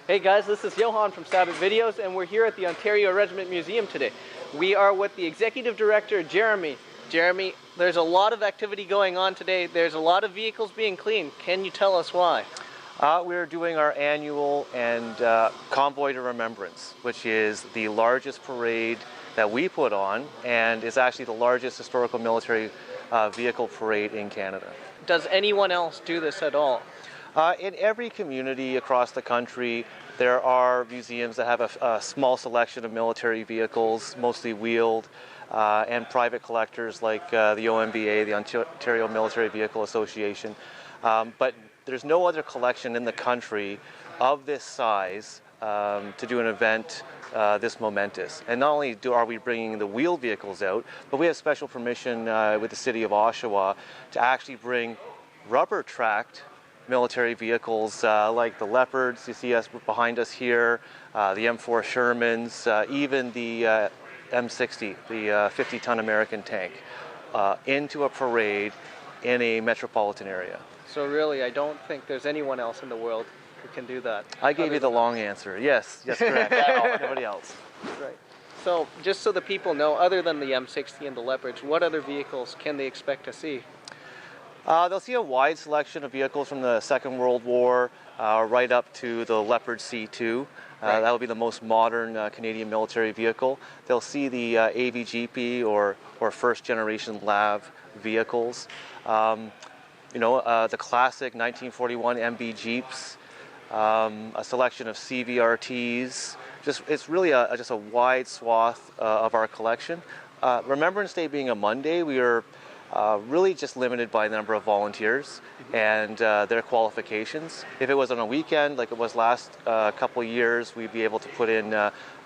Hey guys, this is Johan from Sabot Videos, and we're here at the Ontario Regiment Museum today. We are with the Executive Director, Jeremy. Jeremy, there's a lot of activity going on today. There's a lot of vehicles being cleaned. Can you tell us why? We're doing our annual Convoy to Remembrance, which is the largest parade that we put on and is actually the largest historical military vehicle parade in Canada. Does anyone else do this at all? In every community across the country, there are museums that have a small selection of military vehicles, mostly wheeled, and private collectors like the OMBA, the Ontario Military Vehicle Association. But there's no other collection in the country of this size to do an event this momentous. And not only are we bringing the wheeled vehicles out, but we have special permission with the city of Oshawa to actually bring rubber-tracked military vehicles like the Leopards you see us behind us here, the M4 Shermans, even the M60, the 50-ton American tank, into a parade in a metropolitan area. So really, I don't think there's anyone else in the world who can do that. I gave you the long answer. Yes, correct. Nobody else. Right. So just so the people know, other than the M60 and the Leopards, what other vehicles can they expect to see? They'll see a wide selection of vehicles from the Second World War right up to the Leopard C2. Right. That will be the most modern Canadian military vehicle. They'll see the AVGP or first generation LAV vehicles. The classic 1941 MB Jeeps, a selection of CVRTs. It's really just a wide swath of our collection. Remembrance Day being a Monday, we are really just limited by the number of volunteers and their qualifications. If it was on a weekend, like it was last couple of years, we'd be able to put in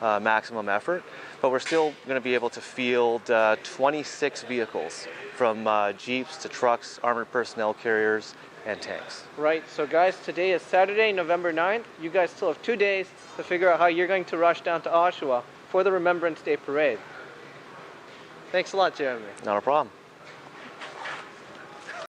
maximum effort. But we're still going to be able to field 26 vehicles, from Jeeps to trucks, armored personnel carriers, and tanks. Right, so guys, today is Saturday, November 9th. You guys still have 2 days to figure out how you're going to rush down to Oshawa for the Remembrance Day Parade. Thanks a lot, Jeremy. Not a problem.